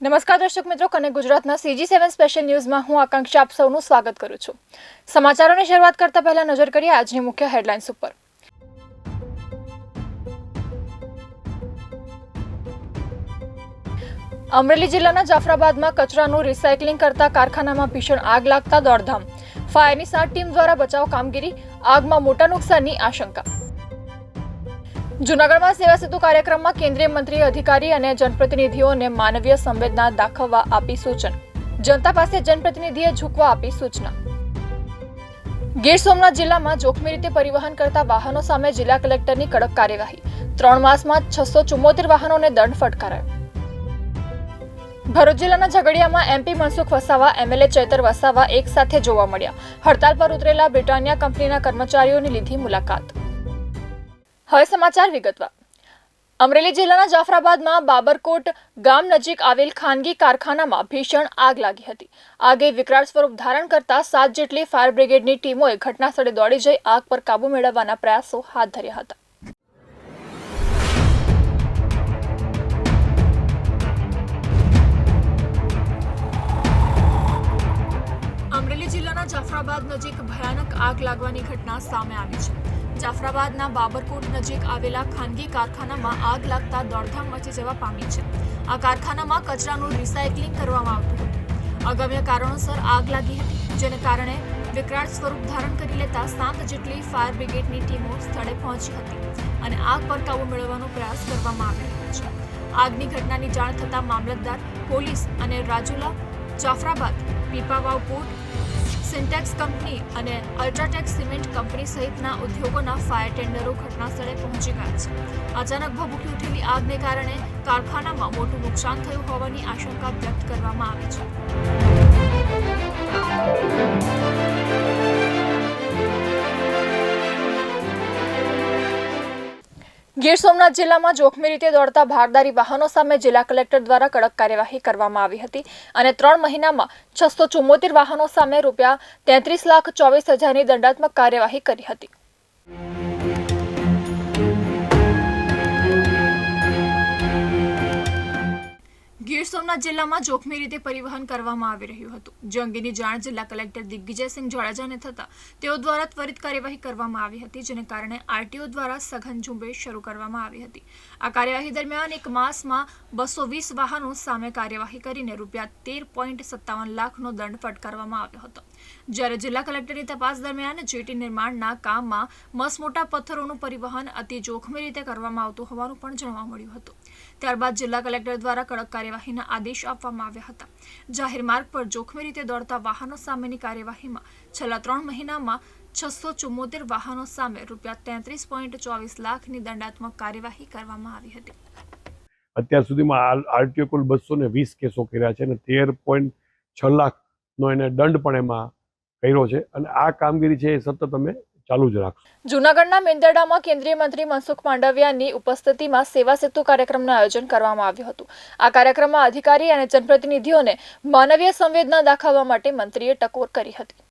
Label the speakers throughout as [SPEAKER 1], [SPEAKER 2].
[SPEAKER 1] નમસ્કાર દર્શક મિત્રો, કનેક્ટ ગુજરાતના CG7 સ્પેશિયલ ન્યૂઝમાં હું આકાંક્ષા આપ સૌનું સ્વાગત કરું છું। સમાચારોની શરૂઆત કરતા પહેલા નજર કરીએ આજની મુખ્ય હેડલાઇન્સ ઉપર। અમરેલી જિલ્લાના જાફરાબાદમાં કચરાનું રિસાયકલિંગ કરતા કારખાનામાં ભીષણ આગ લાગતા દોડધામ। ફાયરની 7 ટીમ દ્વારા બચાવ કામગીરી, આગમાં મોટા નુકસાનની આશંકા। જૂનાગઢમાં સેવા સેતુ કાર્યક્રમમાં કેન્દ્રીય મંત્રી, અધિકારી અને જનપ્રતિનિધિઓને માનવીય સંવેદના દાખવવા આપી સૂચન। જનતા પાસે જનપ્રતિનિધિએ ઝૂકવા આપી સૂચના। ગીર સોમનાથ જિલ્લામાં જોખમી રીતે પરિવહન કરતા વાહનો સામે જિલ્લા કલેક્ટરની કડક કાર્યવાહી। 3 માસમાં 674 વાહનોને દંડ ફટકારાયો। ભરૂચ જિલ્લાના ઝઘડિયામાં MP મનસુખ વસાવા, MLA ચૈતર વસાવા એક સાથે જોવા મળ્યા। હડતાલ પર ઉતરેલા બ્રિટાનિયા કંપનીના કર્મચારીઓની લીધી મુલાકાત। હવે સમાચાર વિગતવાર। અમરેલી જિલ્લાના જાફરાબાદમાં બાબરકોટ ગામ નજીક આવેલ ખાનગી કારખાનામાં ભીષણ આગ લાગી હતી। આગે વિકરાળ સ્વરૂપ ધારણ કરતા 7 જેટલી ફાયર બ્રિગેડની ટીમોએ ઘટનાસ્થળે દોડી જઈ આગ પર કાબુ મેળવવાના પ્રયાસો હાથ ધર્યા હતા। અમરેલી જિલ્લાના જાફરાબાદ નજીક ભયાનક આગ લાગવાની ઘટના સામે આવી છે। જાફરાબાદના બાબરકોટ નજીક આવેલા ખાનગી કારખાનામાં આગ લાગતા દોડધામ મચી જવા પામી છે। આ કારખાનામાં કચરાનું રિસાયકલિંગ કરવામાં આવતું હતું। અગમ્ય કારણોસર આગ લાગી હતી, જેને કારણે વિકરાળ સ્વરૂપ ધારણ કરી લેતા 7 જેટલી ફાયર બ્રિગેડની ટીમો સ્થળે પહોંચી હતી અને આગ પર કાબુ મેળવવાનો પ્રયાસ કરવામાં આવી રહ્યો છે। આગની ઘટનાની જાણ થતાં મામલતદાર, પોલીસ અને Rajula, Jafrabad, Pipavav port, syntax company અને અલ્ટ્રાટેક સિમેન્ટ કંપની સહિતના ઉદ્યોગોના ફાયર ટેન્ડરો ઘટનાસ્થળે પહોંચી ગયા છે। અચાનક ભભૂકી ઉઠેલી આગને કારણે કારખાનામાં મોટું નુકસાન થયું હોવાની આશંકા વ્યક્ત કરવામાં આવી છે। ગીર સોમનાથ જિલ્લામાં જોખમી રીતે દોડતા ભારદારી વાહનો સામે જિલ્લા કલેક્ટર દ્વારા કડક કાર્યવાહી કરવામાં આવી હતી અને 3 મહિનામાં 674 વાહનો સામે ₹33,24,000ની દંડાત્મક કાર્યવાહી કરી હતી। ગીર સોમનાથ જિલ્લામાં જોખમી રીતે પરિવહન કરવામાં આવી રહ્યું હતું, જે અંગેની જાણ જિલ્લા કલેક્ટર દિગ્વિજયસિંહ જાડેજાને થતાં તેઓ દ્વારા ત્વરિત કાર્યવાહી કરવામાં આવી હતી, જેને કારણે RTO દ્વારા સઘન ઝુંબેશ શરૂ કરવામાં આવી હતી। આ કાર્યવાહી દરમિયાન 1 માસમાં 220 વાહનો સામે કાર્યવાહી કરીને ₹13.57 લાખનો દંડ ફટકારવામાં આવ્યો હતો। જ્યારે જિલ્લા કલેક્ટરની તપાસ દરમિયાન જેટી નિર્માણના કામમાં મસમોટા પથ્થરોનું પરિવહન અતિ જોખમી રીતે કરવામાં આવતું હોવાનું પણ જાણવા મળ્યું હતું। ત્યારબાદ જિલ્લા કલેક્ટર દ્વારા કડક કાર્યવાહીના આદેશ આપવામાં આવ્યા હતા। જાહેર માર્ગ પર જોખમી રીતે દોડતા વાહનો સામેની કાર્યવાહીમાં છેલ્લા 3 મહિનામાં 674 વાહનો સામે ₹33.24 લાખની દંડાત્મક કાર્યવાહી કરવામાં આવી હતી।
[SPEAKER 2] અત્યાર સુધીમાં RTO કુલ 220 કેસો કર્યા છે અને 13.6 લાખનો એને દંડ પણ એમાં કર્યો છે અને આ કામગીરી છે એ સતત અમે ચાલુ જ રાખશું।
[SPEAKER 1] જૂનાગઢના મેંદરડામાં કેન્દ્રીય મંત્રી મનસુખ માંડવિયાની ઉપસ્થિતિમાં સેવા સેતુ કાર્યક્રમનું આયોજન કરવામાં આવ્યું હતું। આ કાર્યક્રમમાં અધિકારી અને જનપ્રતિનિધિઓને માનવીય સંવેદના દાખવવા માટે મંત્રીએ ટકોર કરી હતી।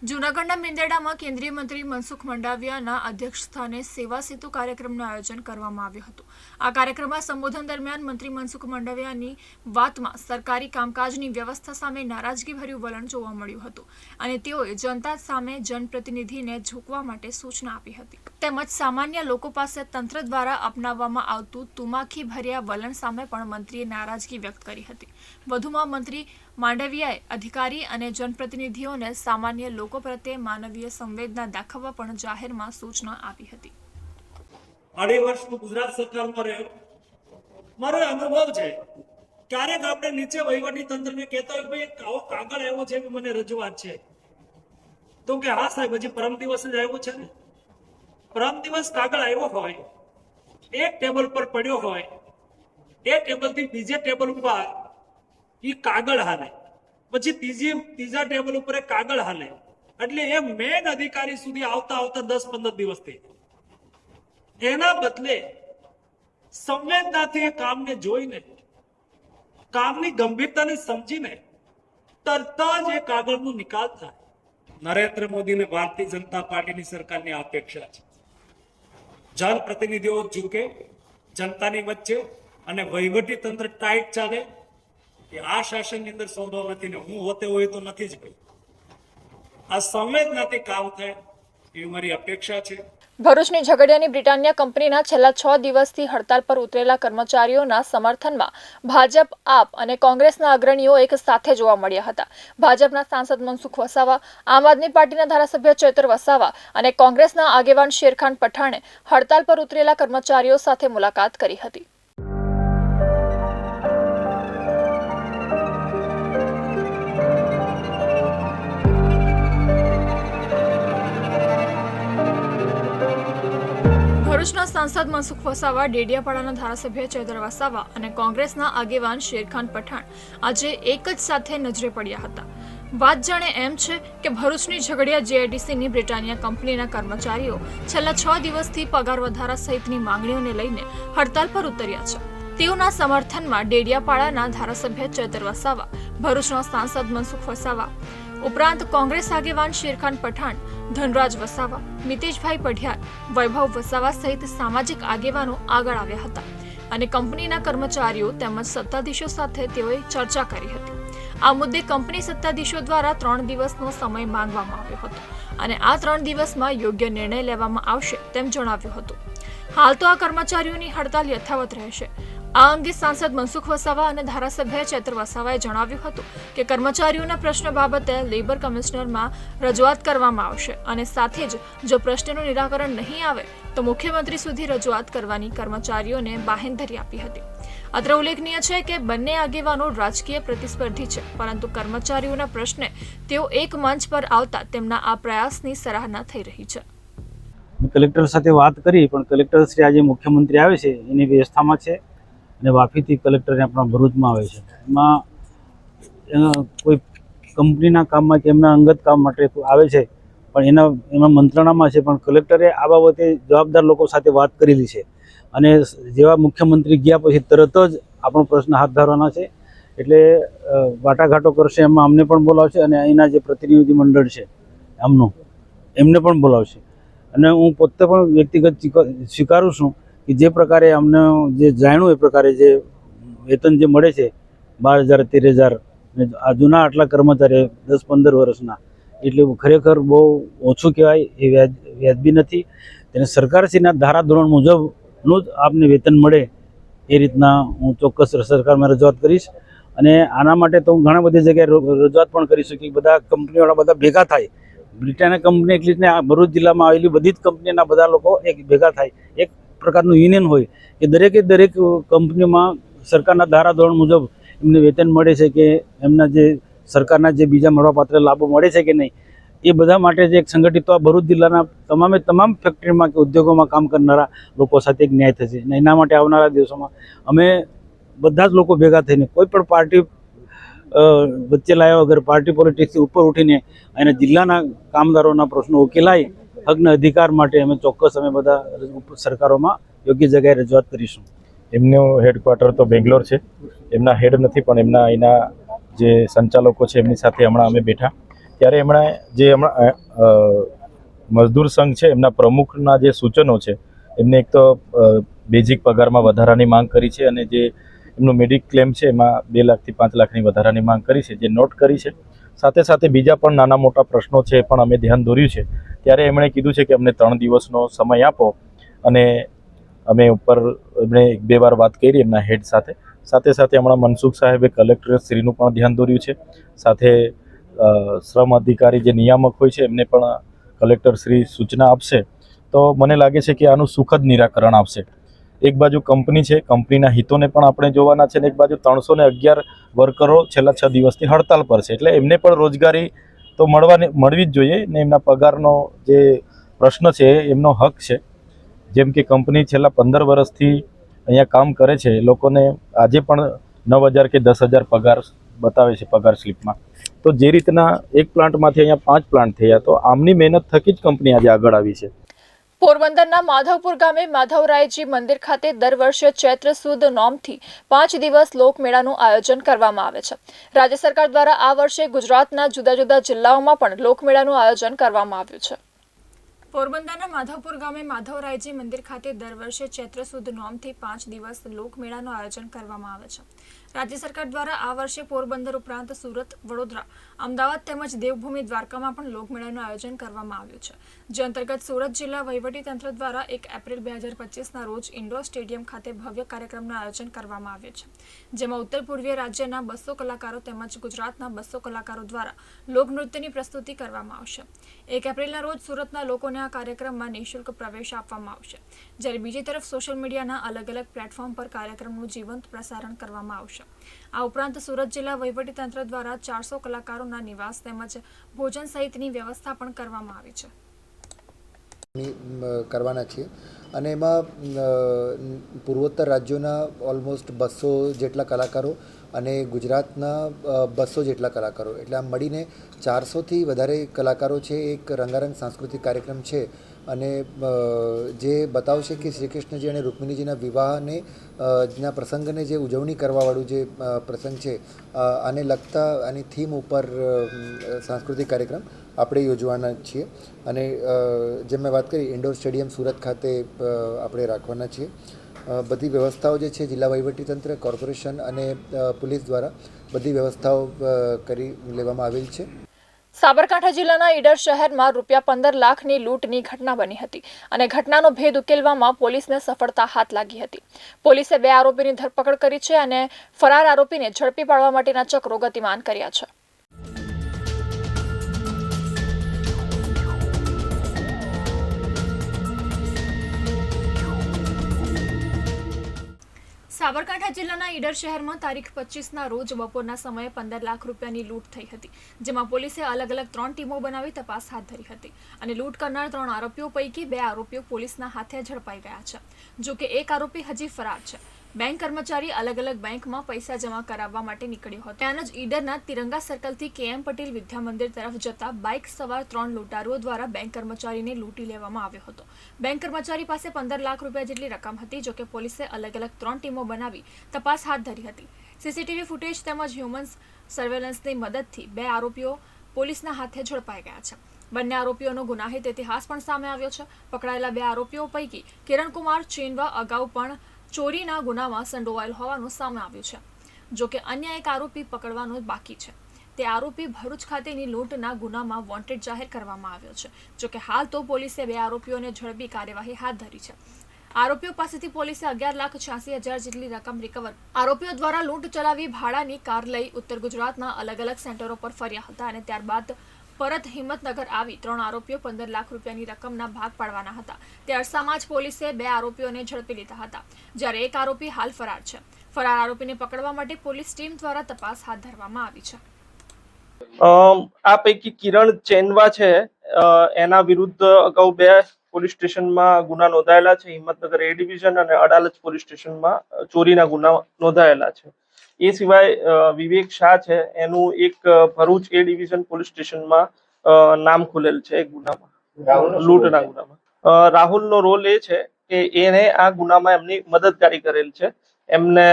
[SPEAKER 1] જૂનાગઢના મેંદરડામાં કેન્દ્રીય મંત્રી મનસુખ માંડવિયાના અધ્યક્ષસ્થાને સેવા સેતુ કાર્યક્રમનું આયોજન કરવામાં આવ્યું હતું। આ કાર્યક્રમમાં સંબોધન દરમિયાન મંત્રી મનસુખ માંડવિયાની વાતમાં સરકારી કામકાજની વ્યવસ્થા સામે નારાજગીભર્યું વલણ જોવા મળ્યું હતું અને તેઓએ જનતા સામે જનપ્રતિનિધિને ઝૂકવા માટે સૂચના આપી હતી, તેમજ સામાન્ય લોકો પાસે તંત્ર દ્વારા અપનાવવામાં આવતું તુમાખી ભર્યા વલણ સામે પણ મંત્રીએ નારાજગી વ્યક્ત કરી હતી। વધુમાં મંત્રી માંડવિયાએ અધિકારી અને જનપ્રતિનિધિઓને સામાન્ય લોકો પ્રત્યે માનવીય સંવેદના દાખવવા પણ જાહેરમાં સૂચના આપી હતી।
[SPEAKER 3] 2.5 વર્ષ ગુજરાત સરકારમાં રહ્યો, મારો અનુભવ છે ક્યારેક આપણે નીચે વહીવટી તંત્રને કહેતા હોય ભાઈ આવો કાગળ આવ્યો છે, મને રજૂઆત છે, તો કે હા સાહેબ હજી પરમ દિવસ જ આવ્યો છે ને। પરમ દિવસ કાગળ આવ્યો હોય, એક ટેબલ પર પડ્યો હોય, એ ટેબલથી બીજે ટેબલ ઉપર એ કાગળ હાલે, પછી ત્રીજા ટેબલ ઉપર કાગળ હાલે, એટલે એ મેન અધિકારી સુધી આવતા 10-15 દિવસ થઈ। એના બદલે સંવેદનાથી એ કામને જોઈને, કામની ગંભીરતાને સમજીને તરત જ એ કાગળનો નિકાલ થાય. નરેન્દ્ર મોદી અને ભારતીય જનતા પાર્ટીની સરકારની અપેક્ષા છે. જનપ્રતિનિધિઓ ઝૂકે જનતાની વચ્ચે અને વહીવટી તંત્ર ટાઈટ ચાલે, એ આ શાસનની અંદર સંભવ નથી ને હું હોતે હોય તો નથી જ ભાઈ. આ સંવેદનાથી કામ થાય એવી મારી અપેક્ષા છે.
[SPEAKER 1] ભરૂચની ઝઘડિયાની બ્રિટાનિયા કંપનીના છેલ્લા 6 દિવસથી હડતાલ પર ઉતરેલા કર્મચારીઓના સમર્થનમાં ભાજપ, આપ અને કોંગ્રેસના અગ્રણીઓ એક સાથે જોવા મળ્યા હતા. ભાજપના સાંસદ મનસુખ વસાવા, આમ આદમી પાર્ટીના ધારાસભ્ય ચૈતર વસાવા અને કોંગ્રેસના આગેવાન શેરખાન પઠાણે હડતાલ પર ઉતરેલા કર્મચારીઓ સાથે મુલાકાત કરી હતી. ભરૂચના સાંસદ મનસુખ વસાવા, ડેડિયાપાડાના ધારાસભ્ય ચૈતર વસાવા અને કોંગ્રેસના આગેવાન શેરખાન પઠાણ આજે એક જ સાથે નજરે પડ્યા હતા. વાત જાણે એમ છે કે ભરૂચની ઝઘડિયા જેઆઈડીસીની બ્રિટાનિયા કંપનીના કર્મચારીઓ છેલ્લા 6 દિવસથી પગાર વધારા સહિતની માંગણીઓને લઈને હડતાલ પર ઉતર્યા છે. તેઓના સમર્થનમાં ડેડિયાપાડાના ધારાસભ્ય ચૈતર વસાવા, ભરૂચના સાંસદ મનસુખ વસાવા ઉપરાંત કોંગ્રેસ આગેવાન શેરખાન પઠાણ, ધનરાજ વસાવા, મિતેશભાઈ પઢિયાર, વૈભવ વસાવા સહિત સામાજિક આગેવાનો આગળ આવ્યા હતા અને કંપનીના કર્મચારીઓ તેમજ સત્તાધીશો સાથે તેઓએ ચર્ચા કરી હતી. આ મુદ્દે કંપની સત્તાધીશો દ્વારા 3 દિવસનો સમય માંગવામાં આવ્યો હતો અને આ 3 દિવસમાં યોગ્ય નિર્ણય લેવામાં આવશે તેમ જણાવ્યું હતું. હાલ તો આ કર્મચારીઓની હડતાલ યથાવત રહેશે. આ અંગે સાંસદ મનસુખ વસાવા અને ધારાસભ્ય ચૈતર વસાવાએ જણાવ્યું હતું કે કર્મચારીઓના પ્રશ્ન બાબતે લેબર કમિશનરમાં રજૂઆત કરવામાં આવશે અને સાથે જ જો પ્રશ્નનું નિરાકરણ નહીં આવે તો મુખ્યમંત્રી સુધી રજૂઆત કરવાની કર્મચારીઓને બાહેંધરી આપી હતી. અત્રે ઉલ્લેખનીય છે કે બંને આગેવાનો રાજકીય પ્રતિસ્પર્ધી છે, પરંતુ કર્મચારીઓના પ્રશ્ને તેઓ એક મંચ પર આવતા તેમના આ પ્રયાસની સરાહના થઈ રહી છે.
[SPEAKER 4] કલેક્ટર સાથે વાત કરી, પણ કલેક્ટર શ્રી આજે મુખ્યમંત્રી આવે છે એની વ્યવસ્થામાં છે અને વાપીથી કલેક્ટરને આપણા ભરૂચમાં આવે છે. એમાં કોઈ કંપનીના કામમાં કે એમના અંગત કામ માટે આવે છે, પણ એમાં મંત્રણામાં છે. પણ કલેક્ટરે આ બાબતે જવાબદાર લોકો સાથે વાત કરેલી છે અને જેવા મુખ્યમંત્રી ગયા પછી તરત જ આપણો પ્રશ્ન હાથ ધરવાના છે. એટલે વાટાઘાટો કરશે, એમાં અમને પણ બોલાવશે અને અહીંના જે પ્રતિનિધિ મંડળ છે એમને પણ બોલાવશે. અને હું પોતે પણ વ્યક્તિગત સ્વીકારું છું કે જે પ્રકારે અમને જે જાણ્યું એ પ્રકારે જે વેતન જે મળે છે 12,000 13,000 ને આ જૂના આટલા કર્મચારી 10-15 વર્ષના, એટલે ખરેખર બહુ ઓછું કહેવાય, એ વ્યાજબી નથી. તેને સરકારશ્રીના ધારાધોરણ મુજબનું જ આપને વેતન મળે એ રીતના હું ચોક્કસ સરકારમાં રજૂઆત કરીશ. અને આના માટે તો હું ઘણા બધી જગ્યાએ રજૂઆત પણ કરી છું કે બધા કંપનીવાળા બધા ભેગા થાય. બ્રિટાનિયા કંપની એટલી જ ને, આ ભરૂચ જિલ્લામાં આવેલી બધી જ કંપનીના બધા લોકો એક ભેગા થાય, એક પ્રકારનું યુનિયન હોય કે દરેક કંપનીમાં સરકારના ધારાધોરણ મુજબ એમને વેતન મળે છે કે એમના જે સરકારના જે બીજા મળવાપાત્ર લાભો મળે છે કે નહીં, એ બધા માટે જે એક સંગઠિત આ ભરૂચ જિલ્લાના તમામ ફેક્ટરીમાં કે ઉદ્યોગોમાં કામ કરનારા લોકો સાથે એક ન્યાય થશે. અને એના માટે આવનારા દિવસોમાં અમે બધા જ લોકો ભેગા થઈને કોઈ પણ પાર્ટી વચ્ચે લાવ્યા વગર, પાર્ટી પોલિટિક્સથી ઉપર ઉઠીને અને જિલ્લાના કામદારોના પ્રશ્નો ઉકેલાય, હકના અધિકાર માટે અમે ચોક્કસ અમે બધા સરકારોમાં યોગ્ય જગ્યાએ રજૂઆત કરીશું.
[SPEAKER 5] એમનું હેડક્વાર્ટર તો બેંગ્લોર છે, એમના હેડ નથી, પણ એમના અહીંના જે સંચાલકો છે એમની સાથે હમણાં અમે બેઠા ત્યારે હમણાં મજદૂર સંઘ છે એમના પ્રમુખના જે સૂચનો છે, એમને એક તો બેઝિક પગારમાં વધારાની માંગ કરી છે અને જે એમનું મેડિક્લેમ છે એમાં 2 લાખથી 5 લાખની વધારાની માંગ કરી છે, જે નોટ કરી છે. સાથે સાથે બીજા પણ નાના મોટા પ્રશ્નો છે એ પણ અમે ધ્યાન દોર્યું છે. ત્યારે એમણે કીધું છે કે અમને 3 દિવસનો સમય આપો અને અમે ઉપર એમણે 1-2 વાર વાત કરી એમના હેડ સાથે હમણાં મનસુખ સાહેબે કલેક્ટર શ્રીનું પણ ધ્યાન દોર્યું છે. સાથે શ્રમ અધિકારી જે નિયામક હોય છે એમને પણ કલેક્ટર શ્રી સૂચના આપશે તો મને લાગે છે કે આનું સુખદ નિરાકરણ આવશે. એક બાજુ કંપની છે, કંપનીના હિતોને પણ આપણે જોવાના છે, અને એક બાજુ 311 વર્કરો છેલ્લા 6 દિવસથી હડતાલ પર છે, એટલે એમને પણ રોજગારી તો મળવી જ જોઈએ ને એમના પગારનો જે પ્રશ્ન છે એમનો હક છે. જેમ કે કંપની છેલ્લા 15 વર્ષથી અહીંયા કામ કરે છે, એ લોકોને આજે પણ 9,000 કે 10,000 પગાર બતાવે છે પગાર સ્લિપમાં. તો જે રીતના એક પ્લાન્ટમાંથી અહીંયા 5 પ્લાન્ટ થયા, તો આમની મહેનત થકી જ કંપની આજે આગળ આવી છે.
[SPEAKER 1] પોરબંદરના માધવપુર ગામે માધવરાયજી મંદિર ખાતે દર વર્ષે ચૈત્ર સુદ નોમથી 5 દિવસ લોકમેળાનું આયોજન કરવામાં આવે છે. રાજ્ય સરકાર દ્વારા આ વર્ષે ગુજરાતના જુદા જુદા જિલ્લાઓમાં પણ લોકમેળાનું આયોજન કરવામાં આવ્યું છે. પોરબંદરના માધવપુર ગામે માધવરાયજી મંદિર ખાતે દર વર્ષે ચૈત્ર સુદ નોમથી 5 દિવસ લોકમેળાનું આયોજન કરવામાં આવે છે. રાજ્ય સરકાર દ્વારા આ વર્ષે પોરબંદર ઉપરાંત સુરત, વડોદરા, અમદાવાદ તેમજ દેવભૂમિ દ્વારકામાં પણ લોકમેળાનું આયોજન કરવામાં આવ્યું છે. જે અંતર્ગત સુરત જિલ્લા વહીવટીતંત્ર દ્વારા 1 એપ્રિલ 2025ના રોજ ઇન્ડોર સ્ટેડિયમ ખાતે ભવ્ય કાર્યક્રમનું આયોજન કરવામાં આવ્યું છે. જેમાં ઉત્તર પૂર્વીય રાજ્યના 200 કલાકારો તેમજ ગુજરાતના 200 કલાકારો દ્વારા લોકનૃત્યની પ્રસ્તુતિ કરવામાં આવશે. 1 એપ્રિલના રોજ સુરતના લોકોને આ કાર્યક્રમમાં નિઃશુલ્ક પ્રવેશ આપવામાં આવશે. જ્યારે બીજી તરફ સોશિયલ મીડિયાના અલગ અલગ પ્લેટફોર્મ પર કાર્યક્રમનું જીવંત પ્રસારણ કરવામાં આવશે. આ ઉપરાંત સુરત જિલ્લા વહીવટીતંત્ર દ્વારા 400 કલાકારોના નિવાસ તેમજ ભોજન સહિતની વ્યવસ્થા પણ કરવામાં આવી છે.
[SPEAKER 6] કરવાના છીએ અને એમાં પૂર્વોત્તર રાજ્યોના ઓલમોસ્ટ 200 જેટલા કલાકારો અને ગુજરાતના 200 જેટલા કલાકારો, એટલે આમ મળીને 400થી વધારે કલાકારો છે. એક રંગારંગ સાંસ્કૃતિક કાર્યક્રમ છે અને જે બતાવશે કે શ્રી કૃષ્ણજી અને રૂકમિણીજીના વિવાહને ના પ્રસંગને જે ઉજવણી કરવાવાળું જે પ્રસંગ છે આને લગતા આની થીમ ઉપર સાંસ્કૃતિક કાર્યક્રમ આપણે યોજવાના છીએ. અને જેમ મેં વાત કરી, ઇન્ડોર સ્ટેડિયમ સુરત ખાતે આપણે રાખવાના છીએ. બધી વ્યવસ્થાઓ જે છે જિલ્લા વહીવટીતંત્ર, કોર્પોરેશન અને પોલીસ દ્વારા બધી વ્યવસ્થાઓ કરી લેવામાં આવેલ છે.
[SPEAKER 1] સાબરકાંઠા જિલ્લાના ઈડર શહેરમાં ₹15 લાખની લૂંટની ઘટના બની હતી અને ઘટનાનો ભેદ ઉકેલવામાં પોલીસને સફળતા હાથ લાગી હતી. પોલીસે 2 આરોપીની ધરપકડ કરી છે અને ફરાર આરોપીને ઝડપી પાડવા માટેના ચક્રો ગતિમાન કર્યા છે. સાબરકાંઠા જિલ્લાના ઈડર શહેરમાં તારીખ 25ના રોજ બપોરના સમયે 15 લાખ રૂપિયાની લૂંટ થઈ હતી. જેમાં પોલીસે અલગ અલગ 3 ટીમો બનાવી તપાસ હાથ ધરી હતી અને લૂંટ કરનાર 3 આરોપીઓ પૈકી 2 આરોપીઓ પોલીસના હાથે ઝડપાઈ ગયા છે. જો કે એક આરોપી હજી ફરાર છે. બેંક કર્મચારી અલગ અલગ બેંકમાં પૈસા જમા કરાવવા માટે નીકળ્યો હતો. ત્યાં જ ઈડરના તિરંગા સર્કલથી KM પટેલ વિદ્યા મંદિર તરફ જતા બાઇક સવાર 3 લૂંટારુઓ દ્વારા બેંક કર્મચારીને લૂંટી લેવામાં આવ્યો હતો. બેંક કર્મચારી પાસે 15 લાખ રૂપિયા જેટલી રકમ હતી. જો કે પોલીસે અલગ અલગ 3 ટીમો બનાવી તપાસ હાથ ધરી હતી. CCTV ફૂટેજ તેમજ હ્યુમન સર્વેલન્સની મદદથી 2 આરોપીઓ પોલીસના હાથે ઝડપાઈ ગયા છે. બંને આરોપીઓનો ગુનાહિત ઇતિહાસ પણ સામે આવ્યો છે. પકડાયેલા 2 આરોપીઓ પૈકી કિરણકુમાર ચેનવા અગાઉ પણ ચોરીના ગુનામાં સંડોવાયેલ હોવાનું સામે આવ્યું છે. જો કે અન્ય એક આરોપી પકડવાનો બાકી છે. તે આરોપી ભરૂચ ખાતેની લૂંટના ગુનામાં વોન્ટેડ જાહેર કરવામાં આવ્યો છે. જો કે હાલ તો પોલીસે 2 આરોપીઓને ઝડપી કાર્યવાહી હાથ ધરી છે. આરોપીઓ પાસેથી પોલીસે 11,86,000 જેટલી રકમ રિકવર. આરોપીઓ દ્વારા લૂંટ ચલાવી ભાડાની કાર લઈ ઉત્તર ગુજરાતના અલગ અલગ સેન્ટરો પર ફર્યા હતા અને ત્યારબાદ પરત હિંમતનગર આવી 3 આરોપીઓ 15 લાખ રૂપિયાની રકમના ભાગ પાડવાના હતા. તે અરસામાં જ પોલીસે 2 આરોપીઓને ઝડપી લીધા હતા, જ્યારે એક આરોપી હાલ ફરાર છે. ફરાર આરોપીને પકડવા માટે પોલીસ ટીમ દ્વારા તપાસ હાથ ધરવામાં આવી છે.
[SPEAKER 7] આ પૈકી કિરણ ચેનવા છે, એના વિરુદ્ધ અગાઉ 2 પોલીસ સ્ટેશનમાં ગુના નોંધાયેલા છે. હિંમતનગર A ડિવિઝન અને અડાલજ પોલીસ સ્ટેશનમાં ચોરીના ગુના નોંધાયેલા છે. એ સિવાય વિવેક શાહ છે, એનું એક ભરૂચ A ડિવિઝન પોલીસ સ્ટેશનમાં નામ ખુલેલ છે એક ગુનામાં, લૂંટના ગુનામાં. રાહુલનો રોલ એ છે કે એને આ ગુનામાં એમની મદદગારી કરેલ છે. એમને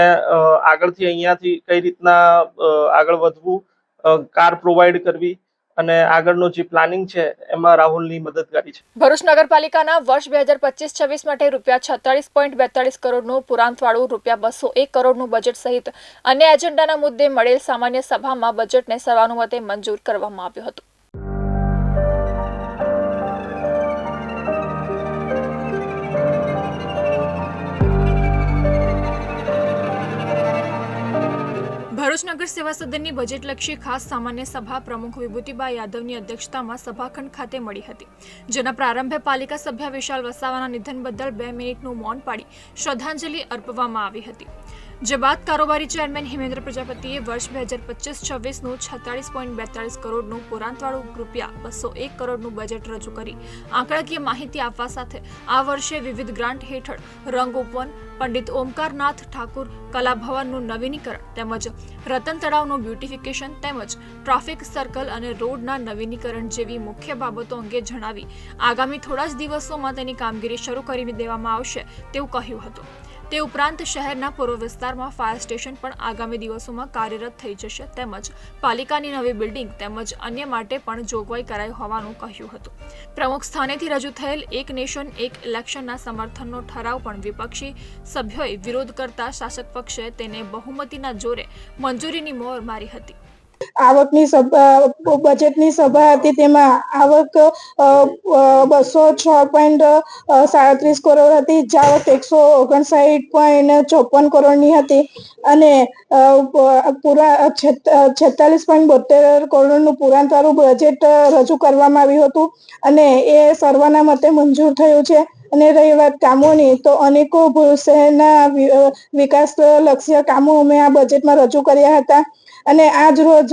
[SPEAKER 7] આગળથી અહીંયાથી કઈ રીતના આગળ વધવું, કાર પ્રોવાઈડ કરવી અને આગળનો જે પ્લાનિંગ છે એમાં રાહુલની મદદગારી છે.
[SPEAKER 1] ભરૂચ નગરપાલિકાના વર્ષ 2025-26 માટે ₹46.42 કરોડનું પુરાંતવાળું ₹201 કરોડનું બજેટ સહિત અન્ય એજન્ડાના મુદ્દે મળેલ સામાન્ય સભામાં બજેટને સર્વાનુમતે મંજૂર કરવામાં આવ્યું હતું. ભરૂચ નગર સેવા સદનની બજેટલક્ષી ખાસ સામાન્ય સભા પ્રમુખ વિભૂતિબા યાદવની અધ્યક્ષતામાં સભાખંડ ખાતે મળી હતી. જેના પ્રારંભે પાલિકા સભ્ય વિશાલ વસાવાના નિધન બદલ 2 મિનિટનું મૌન પાડી શ્રદ્ધાંજલિ અર્પવામાં આવી હતી. જે બાદ કારોબારી ચેરમેન હિમેન્દ્ર પ્રજાપતિએ વર્ષ 2025-26નું 46.42 કરોડનું પુરાંતવાળું ₹201 કરોડનું બજેટ રજૂ કરી આંકડાકીય માહિતી આપવા સાથે આ વર્ષે વિવિધ ગ્રાન્ટ હેઠળ રંગોપવન, પંડિત ઓમકારનાથ ઠાકુર કલા ભવનનું નવીનીકરણ તેમજ રતન તળાવનું બ્યુટિફિકેશન તેમજ ટ્રાફિક સર્કલ અને રોડના નવીનીકરણ જેવી મુખ્ય બાબતો અંગે જણાવી આગામી થોડા જ દિવસોમાં તેની કામગીરી શરૂ કરી દેવામાં આવશે તેવું કહ્યું હતું. તે ઉપરાંત શહેરના પૂર્વ વિસ્તારમાં ફાયર સ્ટેશન પણ આગામી દિવસોમાં કાર્યરત થઈ જશે તેમજ પાલિકાની નવી બિલ્ડિંગ તેમજ અન્ય માટે પણ જોગવાઈ કરાઈ હોવાનું કહ્યું હતું. પ્રમુખ સ્થાનેથી રજૂ થયેલ એક નેશન એક ઇલેક્શનના સમર્થનનો ઠરાવ પણ વિપક્ષી સભ્યોએ વિરોધ કરતા શાસક પક્ષે તેને બહુમતીના જોરે મંજૂરીની મોહર મારી હતી.
[SPEAKER 8] આવકની બજેટની સભા હતી, તેમાં આવક 206.37 કરોડ હતી, જાવક 159.54 કરોડની હતી અને 46.72 કરોડનું પુરાંતવાળું બજેટ રજૂ કરવામાં આવ્યું હતું અને એ સર્વના મતે મંજૂર થયું છે. અને રહી વાત કામોની, તો અનેકો ભરૂચ શહેરના વિકાસલક્ષી કામો અમે આ બજેટમાં રજૂ કર્યા હતા અને આજ રોજ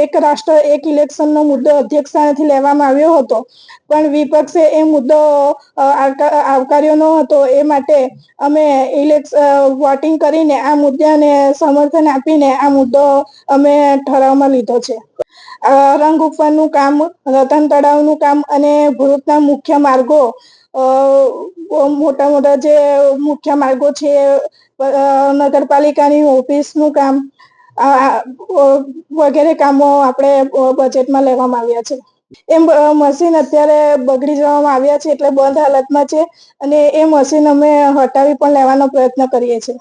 [SPEAKER 8] એક રાષ્ટ્ર એક ઇલેક્શનનો મુદ્દો અધ્યક્ષ સ્થાનેથી લેવામાં આવ્યો હતો, પણ વિપક્ષે એ મુદ્દો આવકાર્યો ન હતો. એ માટે અમે વોટિંગ કરીને આ મુદ્દાને સમર્થન આપીને આ મુદ્દો અમે ઠરાવમાં લીધો છે. રંગ ઉપવનનું કામ, રતન તળાવનું કામ અને ભરૂચના મુખ્ય માર્ગો, મોટા જે મુખ્ય માર્ગો છે, નગરપાલિકાની ઓફિસનું કામ વગેરે કામો આપણે બજેટમાં લેવામાં આવ્યા છે. એ મશીન અત્યારે બગડી જવામાં આવ્યા છે એટલે બંધ હાલતમાં છે અને એ મશીન અમે હટાવી પણ લેવાનો પ્રયત્ન કરીએ છીએ.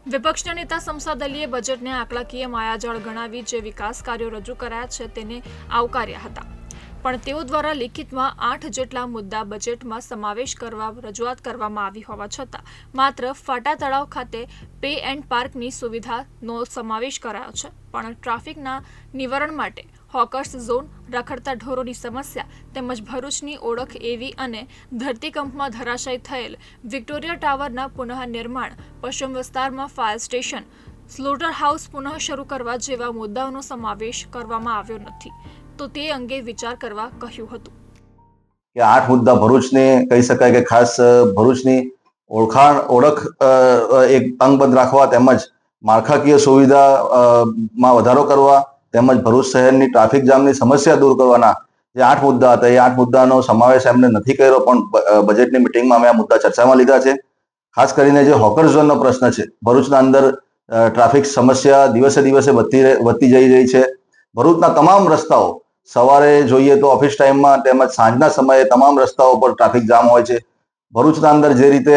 [SPEAKER 1] વિપક્ષના નેતા સમસાદ અલીએ બજેટને આંકડાકીય માયાજાળ ગણાવી જે વિકાસ કાર્યો રજૂ કરાયા છે તેને આવકાર્યા હતા, પણ તેઓ દ્વારા લિખિતમાં 8 જેટલા મુદ્દા બજેટમાં સમાવેશ કરવા રજૂઆત કરવામાં આવી હોવા છતાં માત્ર ફાટા તળાવ ખાતે પે એન્ડ પાર્કની સુવિધાનો સમાવેશ કરાયો છે. પણ ટ્રાફિકના નિવારણ માટે હોકર્સ ઝોન, રખડતા ઢોરોની સમસ્યા તેમજ ભરૂચની ઓળખ એવી અને ધરતીકંપમાં ધરાશાયી થયેલ વિક્ટોરિયા ટાવરના પુનઃનિર્માણ, પશ્ચિમ વિસ્તારમાં ફાયર સ્ટેશન, સ્લોટર હાઉસ પુનઃ શરૂ કરવા જેવા મુદ્દાઓનો સમાવેશ કરવામાં આવ્યો નથી, તો તે અંગે વિચાર કરવા કહ્યું હતું.
[SPEAKER 9] કે 8 મુદ્દા ભરૂચને કહી શકાય કે ખાસ ભરૂચની ઓળખ એક અંગબદ્ધ રાખવા તેમજ માળખાકીય સુવિધામાં વધારો કરવા તેમજ ભરૂચ શહેરની ટ્રાફિક જામની સમસ્યા દૂર કરવાના જે 8 મુદ્દા હતા એ 8 મુદ્દાનો સમાવેશ એમને નથી કર્યો, પણ બજેટની મિટિંગમાં અમે આ મુદ્દા ચર્ચામાં લીધા છે. ખાસ કરીને જે હોકર ઝોનનો પ્રશ્ન છે, ભરૂચના અંદર ટ્રાફિક સમસ્યા દિવસે દિવસે વધતી જઈ રહી છે. ભરૂચના તમામ રસ્તાઓ સવારે જોઈએ તો ઓફિસ ટાઈમમાં તેમજ સાંજના સમયે તમામ રસ્તાઓ પર ટ્રાફિક જામ હોય છે. ભરૂચના અંદર જે રીતે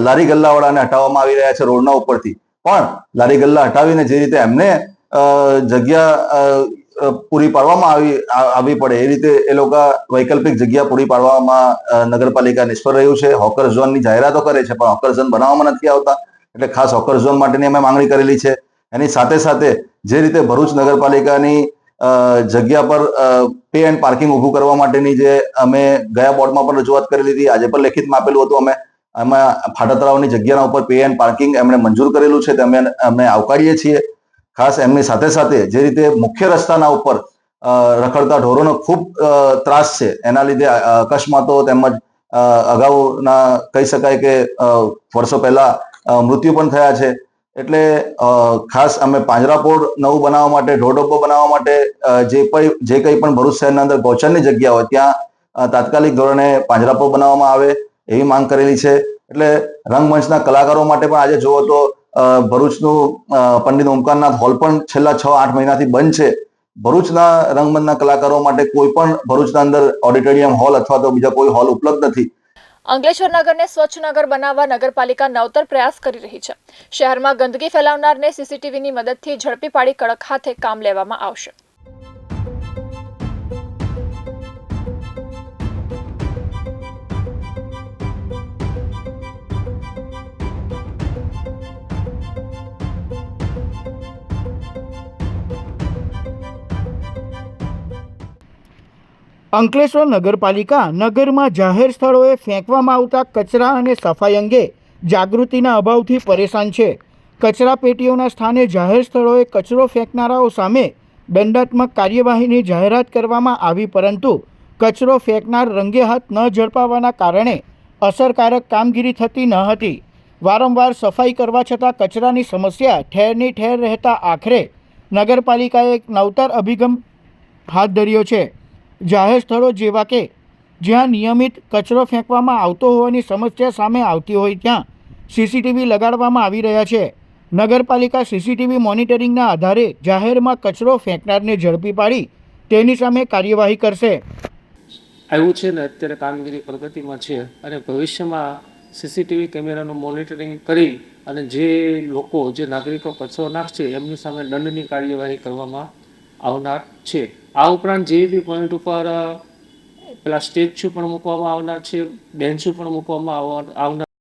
[SPEAKER 9] લારી ગલ્લાવાળાને હટાવવામાં આવી રહ્યા છે રોડના ઉપરથી, પણ લારી ગલ્લા હટાવીને જે રીતે એમને જગ્યા પૂરી પાડવામાં આવી પડે એ રીતે એ લોકો વૈકલ્પિક જગ્યા પૂરી પાડવામાં નગરપાલિકા નિષ્ફળ રહ્યું છે. હોકર ઝોનની જાહેરાતો કરે છે પણ હોકર ઝોન બનાવવામાં નથી આવતા, એટલે ખાસ હોકર ઝોન માટેની અમે માંગણી કરેલી છે. એની સાથે સાથે જે રીતે ભરૂચ નગરપાલિકાની જગ્યા પર પે એન્ડ પાર્કિંગ ઊભું કરવા માટેની જે અમે ગયા બોર્ડમાં પણ રજૂઆત કરેલી હતી, આજે પણ લેખિતમાં આપેલું હતું, એમાં ફાટા તળાવની જગ્યાના ઉપર પે એન્ડ પાર્કિંગ એમણે મંજૂર કરેલું છે, અમે આવકારીએ છીએ. ખાસ એમની સાથે સાથે જે રીતે મુખ્ય રસ્તાના ઉપર રખડતા ઢોરોનો ખૂબ ત્રાસ છે, એના લીધે અકસ્માતો તેમજ અગાઉના કહી શકાય કે વર્ષો પહેલા મૃત્યુ પણ થયા છે. એટલે ખાસ અમે પાંજરાપોળ નવું બનાવવા માટે, ઢોર ડબ્બો બનાવવા માટે જે કંઈ પણ ભરૂચ શહેરના અંદર ગૌચરની જગ્યા હોય ત્યાં તાત્કાલિક ધોરણે પાંજરાપોળ બનાવવામાં આવે એવી માંગ કરેલી છે. એટલે રંગમંચના કલાકારો માટે પણ આજે જુઓ તો ભરૂચનું પંડિત ઓમકારનાથ હોલ પણ છેલ્લા 6-8 મહિનાથી બંધ છે. ભરૂચના રંગમંચના કલાકારો માટે કોઈ પણ ભરૂચના અંદર ઓડિટોરિયમ હોલ અથવા તો બીજા કોઈ હોલ ઉપલબ્ધ નથી.
[SPEAKER 1] અંકલેશ્વર નગરને સ્વચ્છ નગર બનાવવા નગરપાલિકા નવતર પ્રયાસ કરી રહી છે. શહેરમાં ગંદકી ફેલાવનારને સીસીટીવીની મદદથી ઝડપી પાડી કડક હાથે કામ લેવામાં આવશે.
[SPEAKER 10] અંકલેશ્વર નગરપાલિકા નગરમાં જાહેર સ્થળોએ ફેંકવામાં આવતા કચરા અને સફાઈ અંગે જાગૃતિના અભાવથી પરેશાન છે. કચરા પેટીઓના સ્થાને જાહેર સ્થળોએ કચરો ફેંકનારાઓ સામે દંડાત્મક કાર્યવાહીની જાહેરાત કરવામાં આવી, પરંતુ કચરો ફેંકનાર રંગે હાથ ન ઝડપાવાના કારણે અસરકારક કામગીરી થતી ન હતી. વારંવાર સફાઈ કરવા છતાં કચરાની સમસ્યા ઠેરની ઠેર રહેતા આખરે નગરપાલિકાએ એક નવતર અભિગમ હાથ ધર્યો છે. જાહેર સ્થળો જેવા કે જ્યાં નિયમિત કચરો ફેંકવામાં આવતો હોવાની સમસ્યા સામે આવતી હોય ત્યાં સીસીટીવી લગાડવામાં આવી રહ્યા છે. નગરપાલિકા સીસીટીવી મોનિટરિંગના આધારે જાહેરમાં કચરો ફેંકનારને ઝડપી પાડી તેની સામે કાર્યવાહી કરશે.
[SPEAKER 11] આવ્યું છે ને અત્યારે કામગીરી પ્રગતિમાં છે અને ભવિષ્યમાં સીસીટીવી કેમેરાનું મોનિટરિંગ કરી અને જે લોકો જે નાગરિકો કચરો નાખશે એમની સામે દંડની કાર્યવાહી કરવામાં આવનાર છે. આ ઉપરાંત જે બી પોઈન્ટ ઉપર પેલા સ્ટેચ્યુ પણ મૂકવામાં આવનાર છે, બેન્ચો પણ મૂકવામાં આવનાર